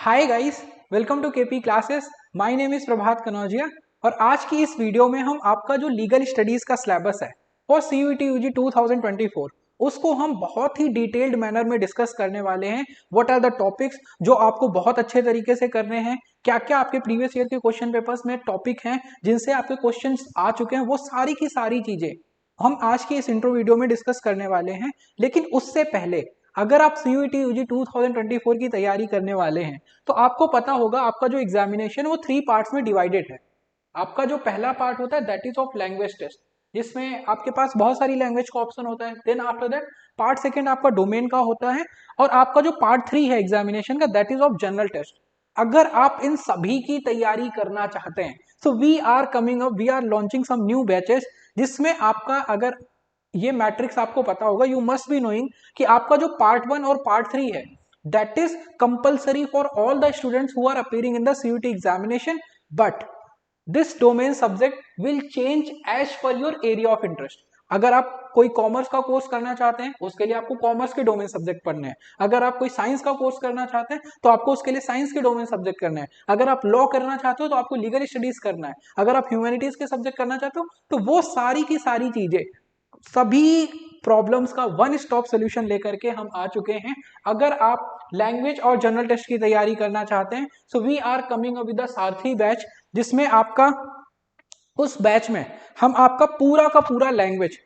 Hi guys, welcome to KP classes. My name is Prabhat Kanaujia और आज की इस वीडियो में हम आपका जो लीगल स्टडीज का सिलेबस है फॉर सीयूईटी यूजी 2024 उसको हम बहुत ही डिटेल्ड मैनर में डिस्कस करने वाले हैं। व्हाट आर द टॉपिक्स जो आपको बहुत अच्छे तरीके से करने हैं, क्या क्या आपके प्रीवियस ईयर के क्वेश्चन पेपर्स में टॉपिक हैं जिनसे आपके क्वेश्चंस आ चुके हैं, वो सारी की सारी चीजें हम आज की इस इंट्रो वीडियो में डिस्कस करने वाले हैं। लेकिन उससे पहले अगर आप सीयूईटी यूजी 2024 की तैयारी करने वाले हैं तो आपको पता होगा आपका जो एग्जामिनेशन वो 3 पार्ट्स में डिवाइडेड है। आपका जो पहला पार्ट होता है that is of language test, जिसमें आपके पास बहुत सारी लैंग्वेज का ऑप्शन होता है। Then after that part second आपका डोमेन का होता है और आपका जो पार्ट 3 है एग्जामिनेशन का that is of general test. अगर आप इन सभी की तैयारी करना चाहते हैं so we are coming up, we are launching some new batches जिसमें आपका, अगर ये मैट्रिक्स आपको पता होगा, यू मस्ट बी नोइंग कि आपका जो पार्ट 1 और पार्ट 3 है that is compulsory for all the students who are appearing in the CUT examination, but this domain subject will change as per your area of interest. अगर आप कोई commerce का course करना चाहते हैं उसके लिए आपको कॉमर्स के डोमेन सब्जेक्ट पढ़ने हैं। अगर आप कोई साइंस का कोर्स करना चाहते हैं तो आपको उसके लिए साइंस के डोमेन सब्जेक्ट करना है। अगर आप लॉ करना चाहते हो तो आपको लीगल स्टडीज करना है। अगर आप ह्यूमैनिटीज के सब्जेक्ट करना चाहते हो तो वो सारी की सारी चीजें, सभी प्रॉब्लम्स का वन स्टॉप सोल्यूशन लेकर के हम आ चुके हैं। अगर आप लैंग्वेज और जनरल टेस्ट की तैयारी करना चाहते हैं so we are coming up with the Sarathi batch, जिसमें आपका उस बैच में हम आपका पूरा का पूरा लैंग्वेज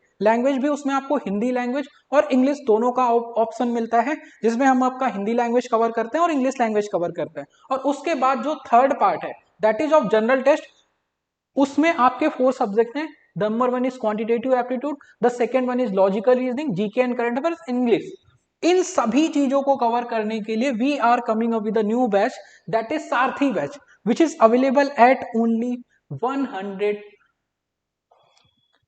भी उसमें आपको हिंदी लैंग्वेज और इंग्लिश दोनों का ऑप्शन मिलता है, जिसमें हम आपका हिंदी लैंग्वेज कवर करते हैं और इंग्लिश लैंग्वेज कवर करते हैं। और उसके बाद जो थर्ड पार्ट है that is of general test, उसमें आपके 4 सब्जेक्ट हैं। Number 1 is quantitative aptitude, the second one is logical reasoning, GK and current affairs, English. इन सभी चीजों को कवर करने के लिए we are coming up with a new batch that is Sarathi batch, which is available at only 100,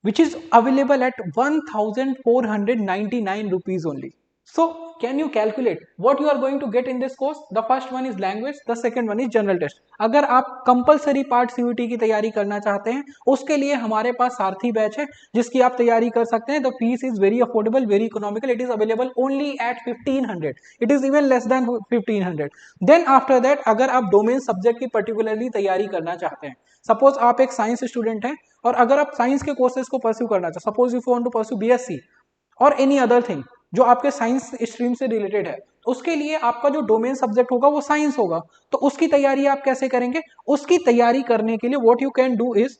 which is available at 1499 rupees only. So can you calculate what you are going to get in this course? The first one is language, the second one is general test. अगर आप compulsory part CUT की तैयारी करना चाहते हैं उसके लिए हमारे पास सारथी बैच है जिसकी आप तैयारी कर सकते हैं। The fees is very affordable, very economical, it is available only at 1500, it is even less than 1500। Then after that अगर आप डोमेन सब्जेक्ट की पर्टिकुलरली तैयारी करना चाहते हैं, सपोज आप एक साइंस स्टूडेंट हैं और अगर आप साइंस के कोर्सेज को परस्यू करना चाहते, suppose if you want to pursue BSc और एनी अदर थिंग जो आपके साइंस स्ट्रीम से रिलेटेड है, उसके लिए आपका जो डोमेन सब्जेक्ट होगा वो साइंस होगा। तो उसकी तैयारी आप कैसे करेंगे? उसकी तैयारी करने के लिए what you can do is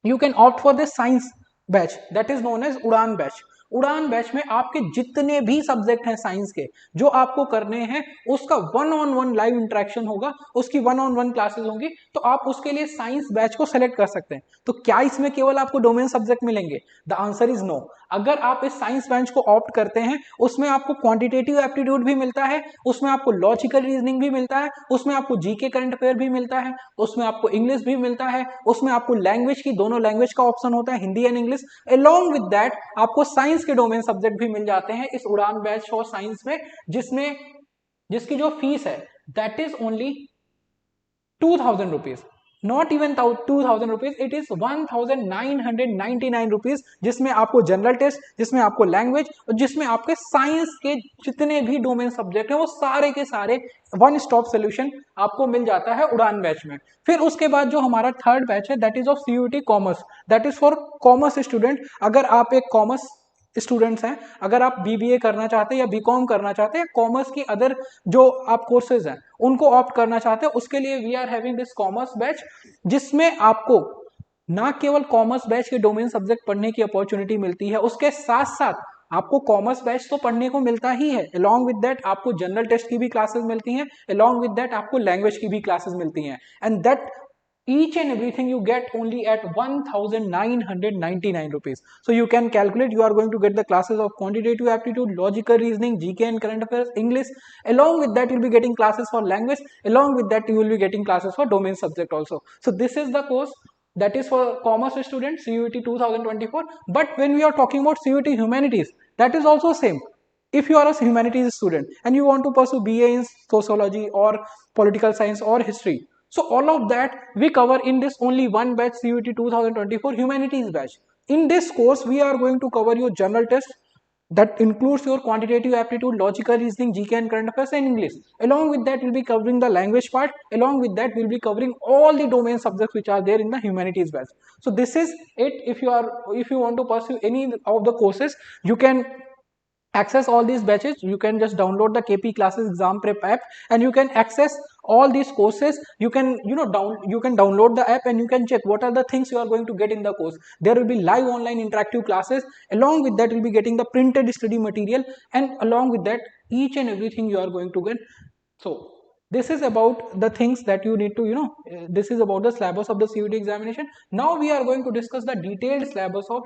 you can opt for this science batch that is known as Udaan batch. Udaan batch में आपके जितने भी सब्जेक्ट हैं साइंस के जो आपको करने हैं उसका 1-on-1 लाइव इंटरेक्शन होगा, उसकी 1-on-1 क्लासेस होंगी। तो आप उसके लिए साइंस बैच को सेलेक्ट कर सकते हैं। तो क्या इसमें केवल आपको डोमेन सब्जेक्ट मिलेंगे? The answer is no. अगर आप इस साइंस बेंच को ऑप्ट करते हैं उसमें आपको क्वांटिटेटिव एप्टीट्यूड भी मिलता है, उसमें आपको लॉजिकल रीजनिंग भी मिलता है, उसमें आपको जीके करंट अफेयर भी मिलता है, उसमें आपको इंग्लिश भी मिलता है, उसमें आपको लैंग्वेज की दोनों लैंग्वेज का ऑप्शन होता है, Hindi and English. Along with that आपको साइंस के डोमेन सब्जेक्ट भी मिल जाते हैं इस उड़ान बैच और साइंस में, जिसमें जिसकी जो फीस है that is only 2000 rupees, not even 2000 rupees, it is 1999 rupees, जिसमें आपको जनरल टेस्ट, जिसमें आपको लैंग्वेज और जिसमें आपके साइंस के जितने भी डोमेन सब्जेक्ट हैं वो सारे के सारे वन स्टॉप सोल्यूशन आपको मिल जाता है उड़ान बैच में। फिर उसके बाद जो हमारा थर्ड बैच है that is of CUET commerce, that is for commerce student. अगर आप एक कॉमर्स स्टूडेंट्स हैं, अगर आप बीबीए करना चाहते हैं या बीकॉम करना चाहते हैं, कॉमर्स की अदर जो आप कोर्सेज हैं उनको ऑप्ट करना चाहते हैं, उसके लिए we are having this commerce batch, जिसमें आपको ना केवल कॉमर्स बैच के डोमेन सब्जेक्ट पढ़ने की अपॉर्चुनिटी मिलती है, उसके साथ साथ आपको कॉमर्स बैच तो पढ़ने को मिलता ही है, अलोंग विद दैट आपको जनरल टेस्ट की भी क्लासेस मिलती हैं, अलोंग विद दैट आपको लैंग्वेज की भी क्लासेस मिलती हैं, and that each and everything you get only at 1999 rupees. So you can calculate, you are going to get the classes of quantitative aptitude, logical reasoning, GK and current affairs, English. Along with that you'll be getting classes for language, along with that you will be getting classes for domain subject also. So this is the course that is for commerce students, CUET 2024. But when we are talking about CUET humanities, that is also same. If you are a humanities student and you want to pursue BA in sociology or political science or history, so all of that we cover in this only one batch, CUET 2024 humanities batch. In this course we are going to cover your general test, that includes your quantitative aptitude, logical reasoning, GK and current affairs and English. Along with that, we'll be covering the language part. Along with that, we'll be covering all the domain subjects which are there in the humanities batch. So this is it. If you want to pursue any of the courses, you can access all these batches. You can just download the KP classes exam prep app and you can access all these courses. You can download the app and you can check what are the things you are going to get in the course. There will be live online interactive classes. Along with that, you'll be getting the printed study material, and along with that, each and everything you are going to get. So this is about the things that you need to this is about the syllabus of the CUET examination. Now we are going to discuss the detailed syllabus of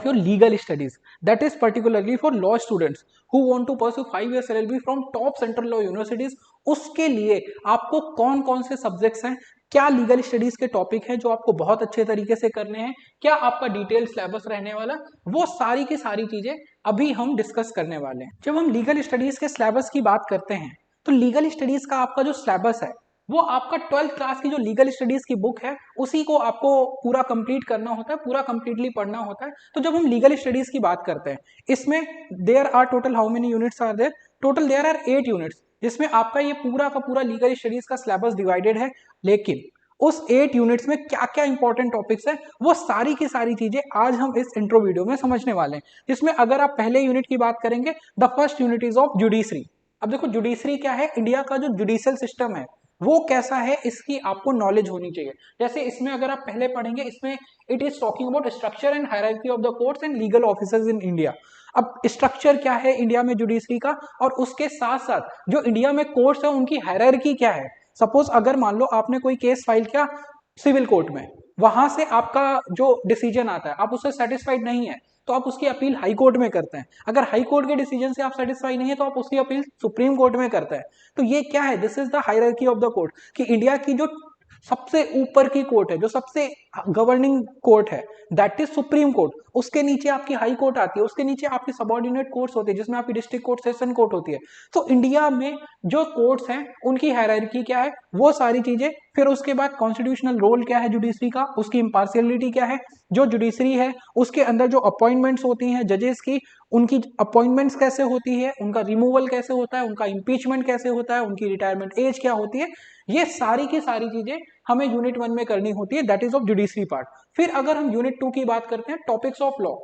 your legal studies, that is particularly for law students who want to pursue 5 years LLB from top central law universities. उसके लिए आपको कौन कौन से subjects हैं, क्या legal studies के topic हैं जो आपको बहुत अच्छे तरीके से करने हैं, क्या आपका डिटेल सिलेबस रहने वाला, वो सारी की सारी चीजें अभी हम डिस्कस करने वाले हैं। जब हम लीगल स्टडीज के सिलेबस की बात करते हैं तो लीगल स्टडीज का आपका जो सिलेबस है वो आपका 12th क्लास की जो लीगल स्टडीज की बुक है उसी को आपको पूरा कंप्लीट करना होता है, पूरा कंप्लीटली पढ़ना होता है। तो जब हम लीगल स्टडीज की बात करते हैं, इसमें there are total how many units are there, total there are 8 units, जिसमें आपका ये पूरा का पूरा लीगल स्टडीज का सिलेबस डिवाइडेड है। लेकिन उस 8 यूनिट्स में क्या क्या इंपॉर्टेंट टॉपिक्स है वो सारी की सारी चीजें आज हम इस इंट्रो वीडियो में समझने वाले हैं। जिसमें अगर आप पहले यूनिट की बात करेंगे, the first unit is of judiciary. अब देखो जुडिशरी क्या है, इंडिया का जो जुडिशियल सिस्टम है वो कैसा है, इसकी आपको नॉलेज होनी चाहिए। जैसे इसमें अगर आप पहले पढ़ेंगे, इसमें it is talking about structure and hierarchy of the courts and legal officers in India. अब स्ट्रक्चर क्या है इंडिया में जुडिशरी का, और उसके साथ साथ जो इंडिया में कोर्ट्स है उनकी हायरार्की क्या है। सपोज अगर मान लो आपने कोई केस फाइल किया सिविल कोर्ट में, वहां से आपका जो डिसीजन आता है आप उससे सेटिस्फाइड नहीं है तो आप उसकी अपील हाई कोर्ट में करते हैं। अगर हाई कोर्ट के डिसीजन से आप सेटिस्फाई नहीं है तो आप उसकी अपील सुप्रीम कोर्ट में करते हैं। तो ये क्या है, this is the hierarchy of the court, कि इंडिया की जो सबसे ऊपर की कोर्ट है, जो सबसे गवर्निंग कोर्ट है, दैट इज सुप्रीम कोर्ट। उसके नीचे आपकी हाई कोर्ट आती है, उसके नीचे आपकी सबऑर्डिनेट कोर्ट्स होती है जिसमें आपकी डिस्ट्रिक्ट कोर्ट, सेशन कोर्ट होती है। तो इंडिया में जो कोर्ट्स हैं उनकी हायरार्की क्या है, वो सारी चीजें। फिर उसके बाद कॉन्स्टिट्यूशनल रोल क्या है जुडिशरी का, उसकी इम्पार्शियलिटी क्या है, जो जुडिशरी है उसके अंदर जो अपॉइंटमेंट्स होती हैं जजेस की, उनकी अपॉइंटमेंट्स कैसे होती है, उनका रिमूवल कैसे होता है, उनका इम्पीचमेंट कैसे होता है, उनकी रिटायरमेंट एज क्या होती है, ये सारी की सारी चीजें हमें यूनिट 1 में करनी होती है, that is of judiciary part. फिर अगर हम यूनिट 2 की बात करते हैं, टॉपिक्स ऑफ लॉ,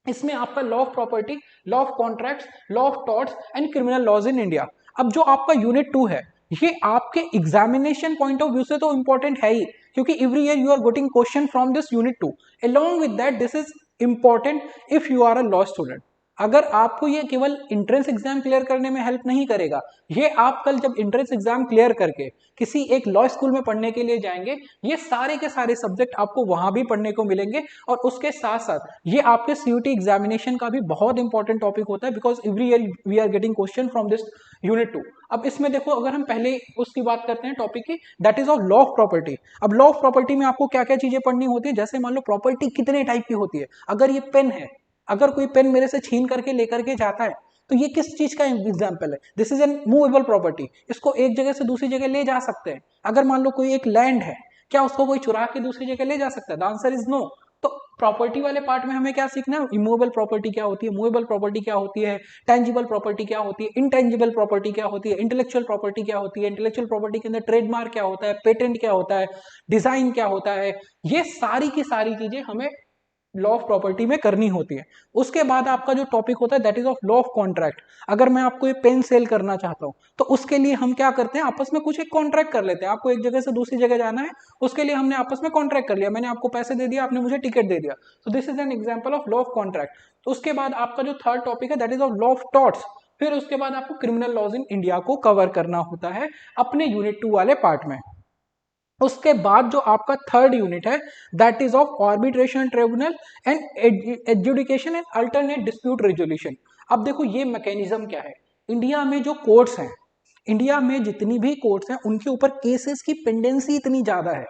इसमें आपका law of property, law of contracts, law of torts and criminal laws in India. अब जो आपका यूनिट 2 है ये आपके एग्जामिनेशन पॉइंट ऑफ व्यू से तो इंपॉर्टेंट है ही, क्योंकि every year you are getting question from this unit 2। Along with that this is important if you are a law student. अगर आपको ये केवल एंट्रेंस एग्जाम क्लियर करने में हेल्प नहीं करेगा, ये आप कल जब एंट्रेंस एग्जाम क्लियर करके किसी एक लॉ स्कूल में पढ़ने के लिए जाएंगे, ये सारे के सारे सब्जेक्ट आपको वहां भी पढ़ने को मिलेंगे। और उसके साथ साथ ये आपके सीयूटी एग्जामिनेशन का भी बहुत इंपॉर्टेंट टॉपिक होता है, because every year we are getting question from this unit 2। अब इसमें देखो, अगर हम पहले उसकी बात करते हैं टॉपिक की, that is of law of property. अब लॉ ऑफ प्रॉपर्टी में आपको क्या क्या चीजें पढ़नी होती है, जैसे मान लो प्रॉपर्टी कितने टाइप की होती है। अगर ये पेन है, अगर कोई पेन मेरे से छीन करके लेकर के जाता है तो ये किस चीज का एग्जाम्पल है, this is an movable property. इसको एक जगह से दूसरी जगह ले जा सकते हैं। अगर मान लो कोई एक लैंड है, क्या उसको कोई चुरा के दूसरी जगह ले जा सकता है, द आंसर इज नो। तो प्रॉपर्टी वाले पार्ट में हमें क्या सीखना है, इमूवेबल प्रॉपर्टी क्या होती है, मूवेबल प्रॉपर्टी क्या होती है, टेंजिबल प्रॉपर्टी क्या होती है, इनटेंजिबल प्रॉपर्टी क्या होती है, इंटेलेक्चुअल प्रॉपर्टी क्या होती है, इंटेलेक्चुअल प्रॉपर्टी के अंदर ट्रेडमार्क क्या होता है, पेटेंट क्या होता है, डिजाइन क्या होता है, ये सारी की सारी चीजें हमें लॉ ऑफ प्रॉपर्टी में करनी होती है। उसके बाद आपका जो टॉपिक होता है that is of law of contract. अगर मैं आपको ये पेन सेल करना चाहता हूं तो उसके लिए हम क्या करते हैं, आपस में कुछ एक कॉन्ट्रैक्ट कर लेते हैं। आपको एक जगह से दूसरी जगह जाना है, उसके लिए हमने आपस में कॉन्ट्रैक्ट कर लिया, मैंने आपको पैसे दे दिया, आपने मुझे टिकट दे दिया। तो this is an example of law of contract. तो उसके बाद आपका जो थर्ड टॉपिक है that is of law of torts. फिर उसके बाद आपको क्रिमिनल लॉज इन इंडिया को कवर करना होता है अपने यूनिट 2 वाले पार्ट में। उसके बाद जो आपका थर्ड यूनिट है that is of arbitration tribunal and adjudication and alternate dispute resolution. अब देखो ये मैकेनिज्म क्या है, इंडिया में जो कोर्ट्स हैं, इंडिया में जितनी भी कोर्ट्स हैं उनके ऊपर केसेस की पेंडेंसी इतनी ज्यादा है,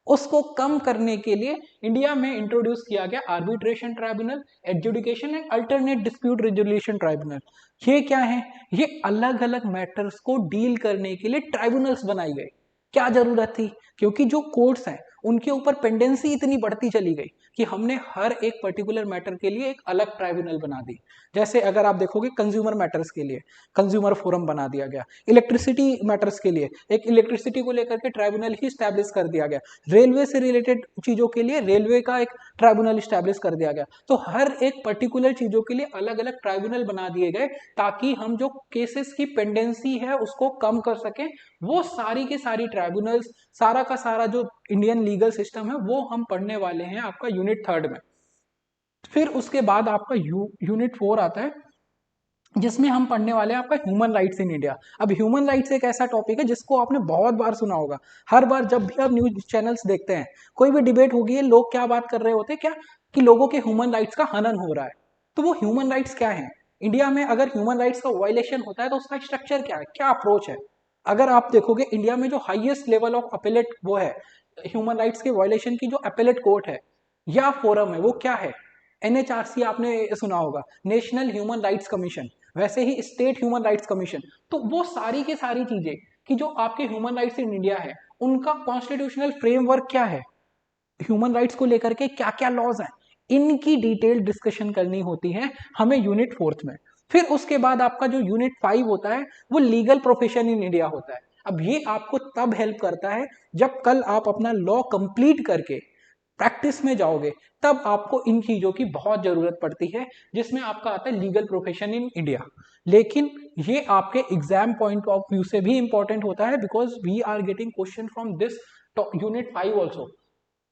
उसको कम करने के लिए इंडिया में इंट्रोड्यूस किया गया arbitration tribunal, adjudication and alternate dispute resolution tribunal. ये क्या है, ये अलग अलग मैटर्स को डील करने के लिए ट्राइब्यूनल्स बनाई गई। क्या जरूरत थी, क्योंकि जो कोर्ट्स हैं उनके ऊपर पेंडेंसी इतनी बढ़ती चली गई कि हमने हर एक पर्टिकुलर मैटर के लिए एक अलग ट्राइब्यूनल बना दी। जैसे अगर आप देखोगे कंज्यूमर मैटर्स के लिए कंज्यूमर फोरम बना दिया गया, इलेक्ट्रिसिटी मैटर्स के लिए एक इलेक्ट्रिसिटी को लेकर के ट्राइब्यूनल ही स्टैब्लिश कर दिया गया, रेलवे से रिलेटेड चीजों के लिए रेलवे का एक ट्राइब्यूनल स्टैब्लिश कर दिया गया। तो हर एक पर्टिकुलर चीजों के लिए अलग अलग ट्राइब्यूनल बना दिए गए ताकि हम जो केसेस की पेंडेंसी है उसको कम कर सकें। वो सारी की सारी ट्राइब्यूनल्स, सारा का सारा जो इंडियन लीगल सिस्टम है वो हम पढ़ने वाले हैं आपका यूनिट 3 में। फिर उसके बाद आपका यूनिट 4 आता है जिसमें हम पढ़ने वाले हैं आपका ह्यूमन राइट्स इन इंडिया। अब ह्यूमन राइट्स एक ऐसा टॉपिक है जिसको आपने बहुत बार सुना होगा। हर बार जब भी आप न्यूज चैनल्स देखते हैं, कोई भी डिबेट होगी, लोग क्या बात कर रहे होते हैं, क्या कि लोगों के ह्यूमन राइट्स का हनन हो रहा है। तो वो ह्यूमन राइट्स क्या है इंडिया में, अगर ह्यूमन राइट्स का वायलेशन होता है तो उसका स्ट्रक्चर क्या है, क्या अप्रोच है। अगर आप देखोगे इंडिया में जो हाईएस्ट लेवल ऑफ अपेलेट वो है ह्यूमन राइट्स के वायलेशन की, जो अपेलेट कोर्ट है या फोरम है, वो क्या है, एनएचआरसी आपने सुना होगा, नेशनल ह्यूमन राइट्स कमीशन, वैसे ही स्टेट ह्यूमन राइट्स कमीशन। तो वो सारी की सारी चीजें कि जो आपके ह्यूमन राइट्स इन इंडिया है उनका कॉन्स्टिट्यूशनल फ्रेमवर्क क्या है, ह्यूमन राइट्स को लेकर के क्या क्या लॉज हैं, इनकी डिटेल डिस्कशन करनी होती है हमें यूनिट 4 में। फिर उसके बाद आपका जो यूनिट 5 होता है वो लीगल प्रोफेशन इन इंडिया होता है। अब ये आपको तब हेल्प करता है जब कल आप अपना लॉ कंप्लीट करके प्रैक्टिस में जाओगे, तब आपको इन चीजों की बहुत जरूरत पड़ती है, जिसमें आपका आता है लीगल प्रोफेशन इन इंडिया। लेकिन ये आपके एग्जाम पॉइंट ऑफ व्यू से भी इंपॉर्टेंट होता है because we are getting question from this unit 5 also.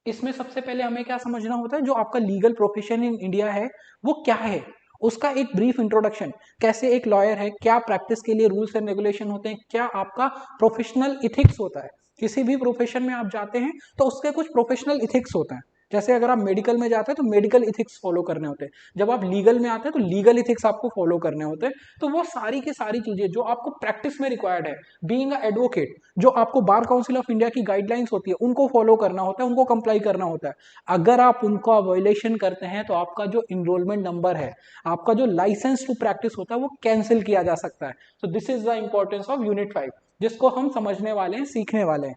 इसमें सबसे पहले हमें क्या समझना होता है, जो आपका लीगल प्रोफेशन इन इंडिया है वो क्या है, उसका एक ब्रीफ इंट्रोडक्शन, कैसे एक लॉयर है, क्या प्रैक्टिस के लिए रूल्स एंड रेगुलेशन होते हैं, क्या आपका प्रोफेशनल इथिक्स होता है। किसी भी प्रोफेशन में आप जाते हैं तो उसके कुछ प्रोफेशनल इथिक्स होते हैं। जैसे अगर आप मेडिकल में जाते हैं तो मेडिकल इथिक्स फॉलो करने होते हैं, जब आप लीगल में आते हैं तो लीगल इथिक्स आपको फॉलो करने होते हैं। तो वो सारी की सारी चीजें जो आपको प्रैक्टिस में रिक्वायर्ड है, बीइंग अ एडवोकेट, जो आपको बार काउंसिल ऑफ इंडिया की गाइडलाइंस होती है उनको फॉलो करना होता है, उनको कंप्लाई करना होता है। अगर आप उनका वायलेशन करते हैं तो आपका जो इनरोलमेंट नंबर है, आपका जो लाइसेंस टू प्रैक्टिस होता है वो कैंसिल किया जा सकता है। तो this is the importance of unit 5 जिसको हम समझने वाले हैं, सीखने वाले हैं।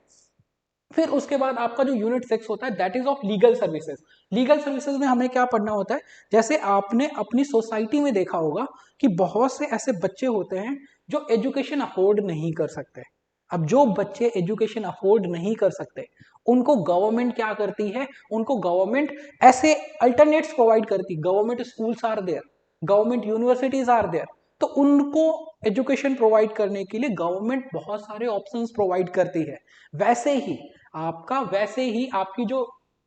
फिर उसके बाद आपका जो यूनिट 6 होता है that is of legal services. Legal services में हमें क्या पढ़ना होता है, जैसे आपने अपनी सोसाइटी में देखा होगा कि बहुत से ऐसे बच्चे होते हैं जो एजुकेशन अफोर्ड नहीं कर सकते। अब जो बच्चे एजुकेशन अफोर्ड नहीं कर सकते उनको गवर्नमेंट क्या करती है, उनको गवर्नमेंट ऐसे अल्टरनेट्स प्रोवाइड करती, government schools are there, government universities are there. तो उनको एजुकेशन प्रोवाइड करने के लिए गवर्नमेंट बहुत सारे ऑप्शंस प्रोवाइड करती है। वैसे ही आपकी जो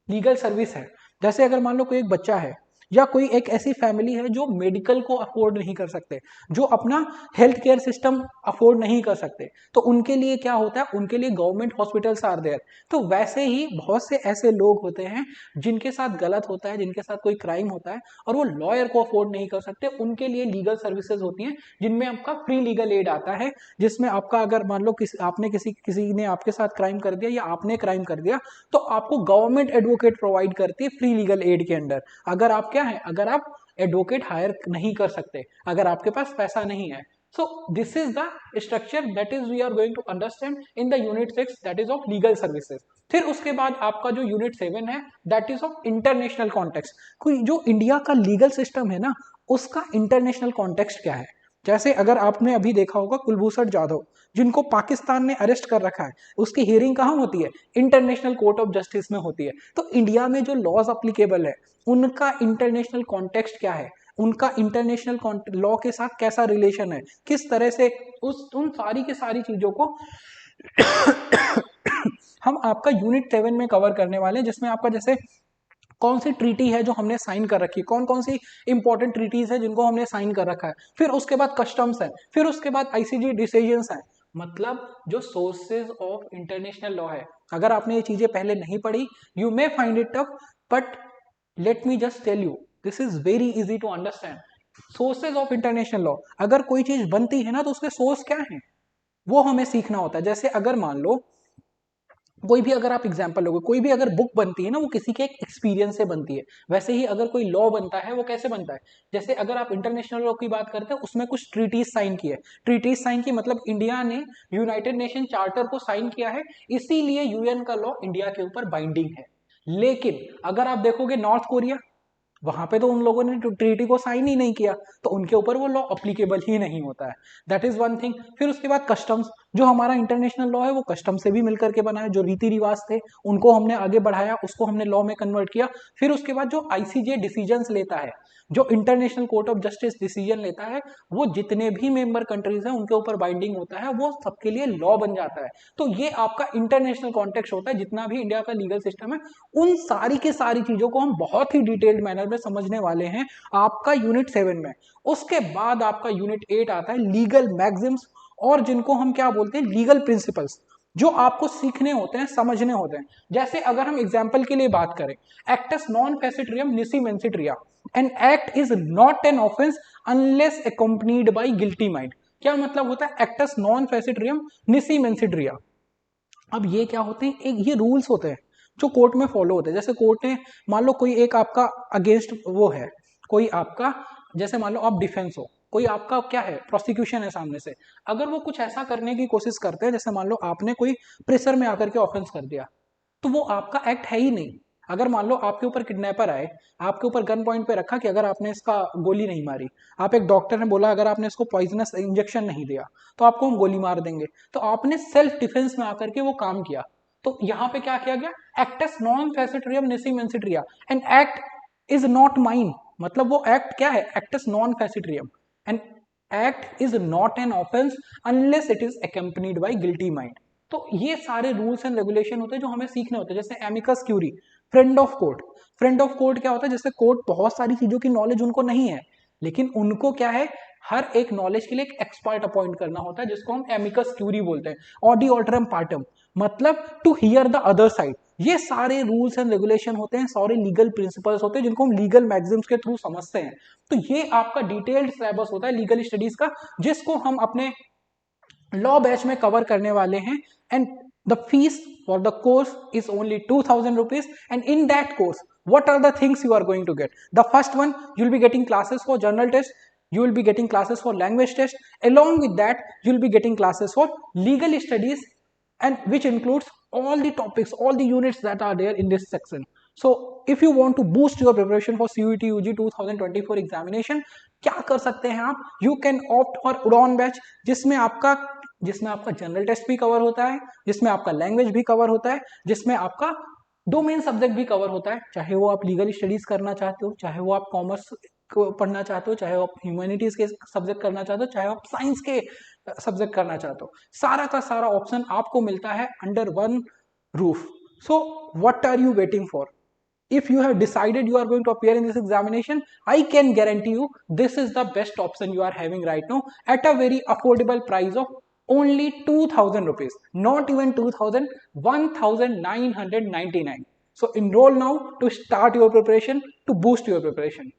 लीगल सर्विस है, जैसे अगर मान लो कोई एक बच्चा है या कोई एक ऐसी फैमिली है जो मेडिकल को अफोर्ड नहीं कर सकते, जो अपना हेल्थ केयर सिस्टम अफोर्ड नहीं कर सकते, तो उनके लिए क्या होता है, उनके लिए गवर्नमेंट हॉस्पिटल्स आर देयर। तो वैसे ही बहुत से ऐसे लोग होते हैं जिनके साथ गलत होता है, जिनके साथ कोई क्राइम होता है और वो लॉयर को अफोर्ड नहीं कर सकते, उनके लिए लीगल सर्विसेज होती हैं जिनमें आपका फ्री लीगल एड आता है। जिसमें आपका अगर मान लो आपने किसी ने आपके साथ क्राइम कर दिया या आपने क्राइम कर दिया तो आपको गवर्नमेंट एडवोकेट प्रोवाइड करती है फ्री लीगल एड के अंडर। अगर आप क्या है, अगर आप एडवोकेट हायर नहीं कर सकते, अगर आपके पास पैसा नहीं है। So this is the structure that is we are going to understand in the unit 6 that is of legal services. फिर उसके बाद आपका जो यूनिट 7 है that is of international context. कोई जो इंडिया का लीगल सिस्टम है ना उसका इंटरनेशनल कॉन्टेक्स्ट क्या है। जैसे अगर आपने अभी देखा होगा कुलभूषण जाधव जिनको पाकिस्तान ने अरेस्ट कर रखा है, उसकी हियरिंग कहाँ होती है, इंटरनेशनल कोर्ट ऑफ जस्टिस में होती है। तो इंडिया में जो लॉज अप्लीकेबल है उनका इंटरनेशनल कॉन्टेक्स्ट क्या है, उनका इंटरनेशनल लॉ के साथ कैसा रिलेशन है, किस तरह से उन सारी की सारी चीजों को हम आपका यूनिट 7 में कवर करने वाले हैं। जिसमें आपका जैसे कौन सी ट्रीटी है जो हमने साइन कर रखी है, कौन कौन सी इंपॉर्टेंट ट्रीटीज है जिनको हमने साइन कर रखा है, फिर उसके बाद कस्टम्स है, फिर उसके बाद आईसीजे डिसीजंस है। मतलब जो सोर्सेज ऑफ इंटरनेशनल लॉ है, अगर आपने ये चीजें पहले नहीं पढ़ी you may find it tough, but let me just tell you this is very easy to understand. Sources of international law, अगर कोई चीज बनती है ना तो उसके सोर्स क्या है वो हमें सीखना होता है। जैसे अगर मान लो कोई भी अगर आप एग्जांपल लोगे, कोई भी अगर बुक बनती है ना वो किसी के एक एक्सपीरियंस से बनती है। वैसे ही अगर कोई लॉ बनता है वो कैसे बनता है, जैसे अगर आप इंटरनेशनल लॉ की बात करते हैं उसमें कुछ ट्रीटीज साइन की है, ट्रीटीज साइन की मतलब इंडिया ने यूनाइटेड नेशन चार्टर को साइन किया है, इसीलिए यूएन का लॉ इंडिया के ऊपर बाइंडिंग है। लेकिन अगर आप देखोगे नॉर्थ कोरिया, वहां पे तो उन लोगों ने ट्रीटी को साइन ही नहीं किया, तो उनके ऊपर वो लॉ अप्लीकेबल ही नहीं होता है। That is one thing. फिर उसके बाद कस्टम्स, जो हमारा इंटरनेशनल लॉ है वो कस्टम से भी मिलकर के बना है। जो रीति रिवाज थे उनको हमने आगे बढ़ाया, उसको हमने लॉ में कन्वर्ट किया। फिर उसके बाद जो आईसीजे डिसीजंस लेता है, जो international court of justice decision लेता है, वो जितने भी मेंबर कंट्रीज हैं उनके ऊपर बाइंडिंग होता है, वो सबके लिए लॉ बन जाता है। तो ये आपका इंटरनेशनल कॉन्टेक्स्ट होता है। जितना भी इंडिया का लीगल सिस्टम है, उन सारी की सारी चीजों को हम बहुत ही डिटेल्ड मैनर में समझने वाले हैं आपका यूनिट 7 में। उसके बाद आपका यूनिट 8 आता है लीगल मैक्सिम्स, और जिनको हम क्या बोलते हैं, लीगल प्रिंसिपल्स, जो आपको सीखने होते हैं, समझने होते हैं। जैसे अगर हम एग्जाम्पल के लिए बात करें, actus non facit reum nisi mens sit rea, an act is not an offence unless accompanied by guilty mind. क्या मतलब होता है एक्टस नॉन फेसिट्रियम निसी मेंसिट्रिया? अब ये क्या होते हैं, एक ये रूल्स होते हैं जो कोर्ट में फॉलो होते हैं। जैसे कोर्ट ने, मान लो कोई एक आपका अगेंस्ट वो है, कोई आपका, जैसे मान लो आप डिफेंस हो, कोई आपका क्या है, प्रोसिक्यूशन है सामने से। अगर वो कुछ ऐसा करने की कोशिश करते हैं, जैसे मान लो आपने कोई प्रेशर में आकर के ऑफेंस कर दिया, तो वो आपका एक्ट है ही नहीं। अगर मान लो आपके ऊपर किडनैपर आए, आपके ऊपर गन पॉइंट पे रखा कि अगर आपने इसका गोली नहीं मारी, आप एक डॉक्टर ने बोला अगर आपने इसको पॉइजनस इंजेक्शन नहीं दिया तो आपको हम गोली मार देंगे, तो आपने सेल्फ डिफेंस में आकर के वो काम किया। तो यहाँ पे क्या किया गया, actus non facit reum nisi mens sit rea, and act is not mine. मतलब वो एक्ट क्या है, actus non facit reum, and act is not an offence unless it is accompanied by guilty mind. तो ये सारे रूल्स एंड रेगुलेशन होते हैं जो हमें सीखने होते हैं। जैसे amicus curiae, friend of court. Friend of court क्या होता है, जैसे कोर्ट बहुत सारी चीजों की नॉलेज उनको नहीं है, लेकिन उनको क्या है, हर एक नॉलेज के लिए एक एक्सपर्ट अपॉइंट करना होता है, जिसको हम एमिकस क्यूरी बोलते हैं। ऑडी ऑल्टरम पार्टम, मतलब to hear the other side. ये सारे रूल्स एंड रेगुलेशन होते हैं, सारे लीगल प्रिंसिपल्स होते हैं, जिनको हम लीगल मैक्सिम्स के थ्रू समझते हैं। तो ये आपका डिटेल्ड सिलेबस होता है लीगल स्टडीज का, जिसको हम अपने लॉ बैच में कवर करने वाले हैं। And the fees for the course is only 2000 rupees, and in that course what are the things you are going to get? The first one, you will be getting classes for journal test, you will be getting classes for language test, along with that you will be getting classes for legal studies, and which includes all the topics, all the units that are there in this section. So if you want to boost your preparation for CUET UG 2024 examination, क्या कर सकते हैं आप, you can opt for उड़ान batch, जिसमें आपका general test भी cover होता है, जिसमें आपका लैंग्वेज भी कवर होता है, जिसमें आपका दो मेन सब्जेक्ट भी कवर होता है। चाहे वो आप लीगल स्टडीज करना चाहते हो, चाहे वो आप कॉमर्स को पढ़ना चाहते हो, चाहे वो आप ह्यूमैनिटीज के सब्जेक्ट करना चाहते हो, चाहे आप साइंस के सब्जेक्ट करना चाहते हो, सारा का सारा ऑप्शन आपको मिलता है under one roof. So what are you waiting for? If you have decided you are going to appear in this examination, I can guarantee you this is the best option you are having right now at a very affordable price of only 2000 rupees, not even 2000, 1999. So enroll now to start your preparation, to boost your preparation.